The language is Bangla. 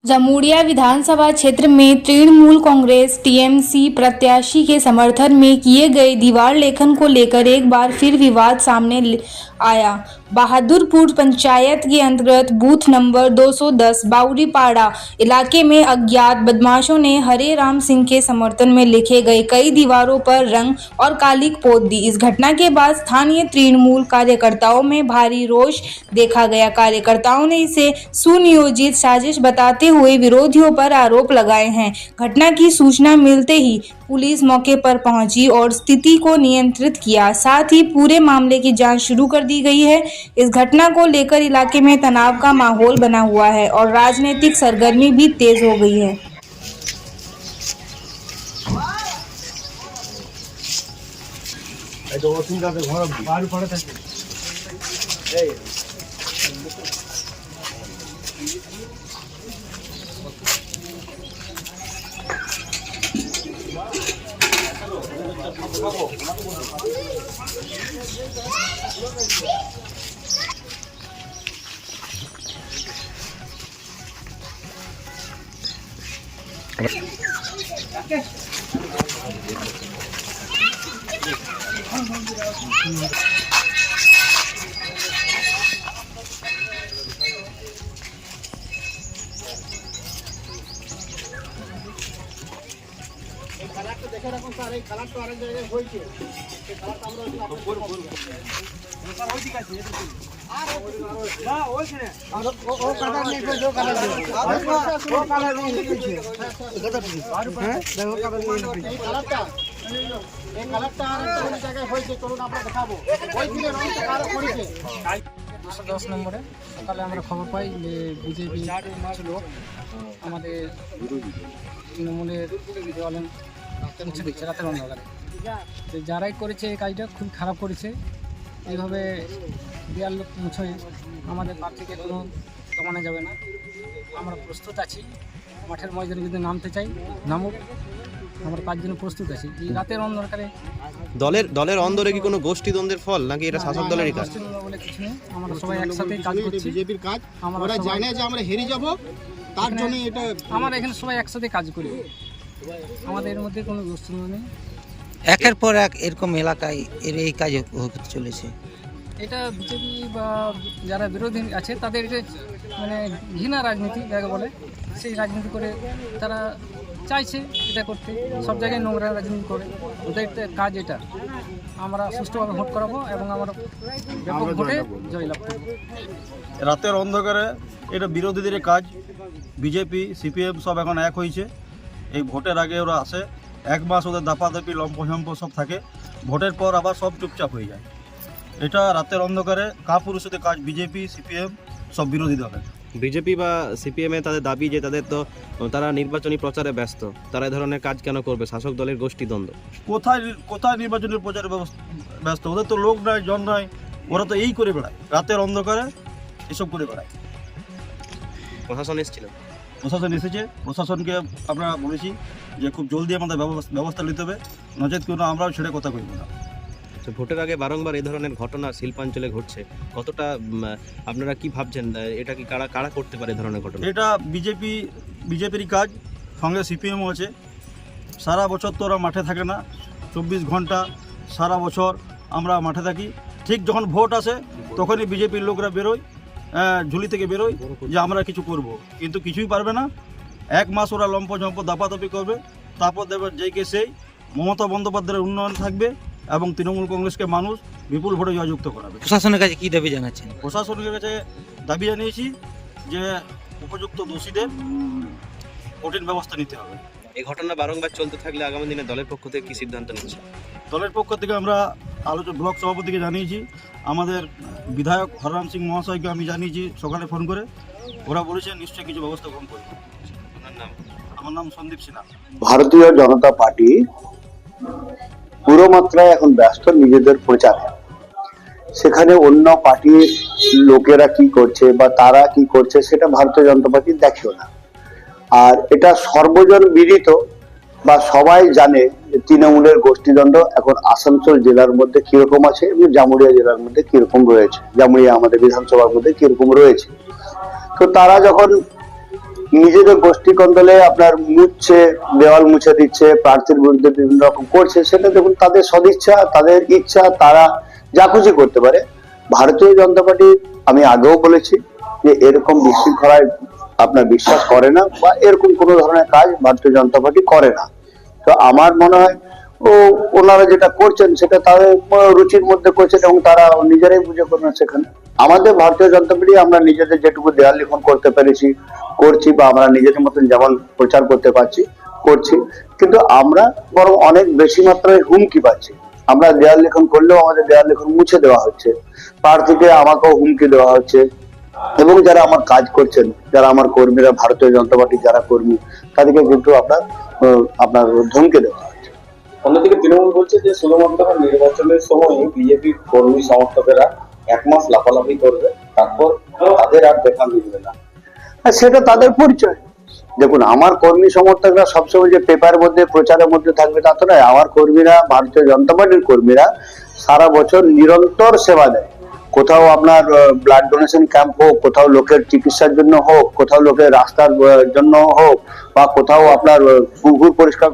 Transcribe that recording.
जमुड़िया विधानसभा क्षेत्र में तृणमूल कांग्रेस टीएमसी प्रत्याशी के समर्थन में किए गए दीवार लेखन को लेकर एक बार फिर विवाद सामने आया। बहादुरपुर पंचायत के अंतर्गत बूथ नंबर 210 बाउरीपाड़ा इलाके में अज्ञात बदमाशों ने हरे राम सिंह के समर्थन में लिखे गए कई दीवारों पर रंग और कालिक पोत दी। इस घटना के बाद स्थानीय तृणमूल कार्यकर्ताओं में भारी रोष देखा गया। कार्यकर्ताओं ने इसे सुनियोजित साजिश बताते हुए विरोधियों पर आरोप लगाए हैं। घटना की सूचना मिलते ही पुलिस मौके पर पहुंची और स्थिति को नियंत्रित किया। साथ ही पूरे मामले की जांच शुरू कर दी गई है। इस घटना को लेकर इलाके में तनाव का माहौल बना हुआ है और राजनीतिक सरगर्मी भी तेज हो गई है। दस नम्बरे सकाले আমরা খবর পাই যে বিজেপি কিছু লোক আমাদের তৃণমূলের দেওয়ালেন মুছে দিচ্ছে রাতের অন্ধকারে। তো যারাই করেছে এই কাজটা খুব খারাপ করেছে। এইভাবে দেওয়াল মুছে আমাদের প্রার্থীকে কোনো দমানো যাবে না। আমরা প্রস্তুত আছি, মাঠের ময়দানে যদি নামতে চাই নামুক, আমরা তার জন্য প্রস্তুত আছি। এই রাতের অন্ধকারে দলের অন্দরে কি কোনো গোষ্ঠী দ্বন্দ্বের ফল নাকি এটা শাসক দলেরই কাজ? বলে কিছু নেই, আমরা সবাই একসাথে কাজ করছি। বিজেপির কাজ আমরা জানি যে আমরা হেরে যাব, তার জন্য এটা আমরা এখানে সবাই একসাথে কাজ করি, আমাদের এর মধ্যে কোনো গোষ্ঠী নেই। একের পর এক এরকম এলাকায় এই কাজ হতে চলেছে। এটা বিজেপি বা যারা বিরোধী আছে তাদের এটা মানে ঘৃণা রাজনীতি যাকে বলে, সেই রাজনীতি করে তারা চাইছে এটা করতে, সব জায়গায় নোংরা রাজনীতি করে। ওদের কাজ এটা, আমরা সুষ্ঠুভাবে ভোট করাবো এবং আমরা ব্যাপক ভোটে জয়লাভ করবো। রাতের অন্ধকারে এটা বিরোধীদের কাজ। বিজেপি সিপিএম সব এখন এক হয়েছে। এই ভোটের আগে ওরা আসে, এক মাস ওদের দাপাদাপি লম্পঝম্প সব থাকে, ভোটের পর আবার সব চুপচাপ হয়ে যায়। এটা রাতের অন্ধকারে কাপুরুষদের কাজ। বিজেপি সিপিএম সব বিরোধী দলের। বিজেপি বা সিপিএম এ তাদের দাবি যে তারা নির্বাচনী প্রচারে ব্যস্ত, তারা এই ধরনের কাজ কেন করবে? শাসক দলের গোষ্ঠী দ্বন্দ্ব কোথায় নির্বাচনের প্রচারে ব্যস্ত? ওদের তো লোক নাই, জন নাই, ওরা তো এই করে বেড়ায়, রাতের অন্ধকারে এসব করে বেড়ায়। প্রশাসন এসেছিল, প্রশাসন এসেছে, প্রশাসনকে আমরা বলেছি যে খুব জলদি আমাদের ব্যবস্থা নিতে হবে, নচেত কোনো আমরাও ছেড়ে কথা কইব না। তো ভোটের আগে বারংবার এই ধরনের ঘটনা শিল্পাঞ্চলে ঘটছে, কতটা আপনারা কি ভাবছেন এটা কি কারা করতে পারে এই ধরনের ঘটনা? এটা বিজেপির কাজ, সঙ্গে সিপিএমও আছে। সারা বছর তো ওরা মাঠে থাকে না, 24 ঘন্টা সারা বছর আমরা মাঠে থাকি। ঠিক যখন ভোট আসে তখনই বিজেপির লোকরা বেরোয়, ঝুলি থেকে বেরোয় যে আমরা কিছু করব, কিন্তু কিছুই পারবে না। এক মাস ওরা লম্পঝম্প দাপাদাপি করবে, তারপর দেবে যেইকে সেই মমতা বন্দ্যোপাধ্যায়ের উন্নয়ন থাকবে এবং তৃণমূল কংগ্রেসকে মানুষ বিপুল ভোটে জয়যুক্ত করাবে। প্রশাসনের কাছে কি দাবি জানাচ্ছেন? প্রশাসনের কাছে দাবি জানিয়েছি যে উপযুক্ত দোষীদের কঠিন ব্যবস্থা নিতে হবে। এই ঘটনা বারংবার চলতে থাকলে আগামী দিনে দলের পক্ষ থেকে কি সিদ্ধান্ত নিচ্ছে? দলের পক্ষ থেকে আমরা ব্লক সভাপতিকে জানিয়েছি, আমাদের বিধায়ক হররাম সিং মহাশয়কে আমি জানিয়েছি সকালে ফোন করে, ওরা বলেছে নিশ্চয়ই কিছু ব্যবস্থা গ্রহণ করবে। আমার নাম সন্দীপ সিনহা। ভারতীয় জনতা পার্টি পুরো মাত্রায় এখন ব্যস্ত নিজেদের প্রচারে। সেখানে অন্য পার্টির লোকেরা কি করছে বা তারা কি করছে সেটা ভারতীয় জনতা পার্টি দেখেও না। আর এটা সর্বজন বিদিত বা সবাই জানে যে তৃণমূলের গোষ্ঠীদ্বন্দ্ব এখন আসানসোল জেলার মধ্যে কিরকম আছে এবং জামুড়িয়া জেলার মধ্যে কিরকম রয়েছে, জামুড়িয়া আমাদের বিধানসভার মধ্যে কিরকম রয়েছে। তো তারা যখন নিজেদের গোষ্ঠী কন্দলে আপনার মুছছে, দেওয়াল মুছে দিচ্ছে, প্রার্থীর বিরুদ্ধে বিভিন্ন রকম করছে, সেটা দেখুন তাদের সদিচ্ছা, তাদের ইচ্ছা, তারা যা খুশি করতে পারে। ভারতীয় জনতা পার্টি, আমি আগেও বলেছি যে এরকম বিশৃঙ্খলায় আপনার বিশ্বাস করে না, বা এরকম কোনো ধরনের কাজ ভারতীয় জনতা পার্টি করে না। তো আমার মনে হয় ওনারা যেটা করছেন সেটা তাদের রুচির মধ্যে করছেন এবং তারা নিজেরাই বুঝে করবেন। সেখানে আমাদের ভারতীয় জনতা পার্টি আমরা নিজেদের যেটুকু দেয়াল লিখন করতে পেরেছি করছি, বা আমরা নিজেদের মতন যেমন প্রচার করতে পারছি করছি, কিন্তু আমরা বরং অনেক বেশি মাত্রায় হুমকি পাচ্ছি। আমরা দেয়াল লিখন করলেও আমাদের দেয়াল লিখন মুছে দেওয়া হচ্ছে, প্রার্থীকে আমাকেও হুমকি দেওয়া হচ্ছে, এবং যারা আমার কাজ করছেন, যারা আমার কর্মীরা, ভারতীয় জনতা পার্টির যারা কর্মী, তাদেরকে কিন্তু আপনার ধমকে দেওয়া হচ্ছে। অন্যদিকে তৃণমূল বলছে যে শুধুমাত্র নির্বাচনের সময় বিজেপি কর্মী সমর্থকেরা 1 মাস লাফালাফি করবে, তারপর তাদের আর দেখা মিলবে না। আর সেটা তাদের পরিচয়। দেখুন, আমার কর্মী সমর্থকরা সবসময় যে পেপার মধ্যে প্রচারের মধ্যে থাকবে তা তো নয়। আমার কর্মীরা, ভারতীয় জনতা পার্টির কর্মীরা সারা বছর নিরন্তর সেবা দেয়। কোথাও আপনার ব্লাড ডোনেশন ক্যাম্প হোক, কোথাও লোকের চিকিৎসার জন্য হোক, কোথাও লোকের রাস্তার জন্য হোক, বা কোথাও আপনার পুকুর পরিষ্কার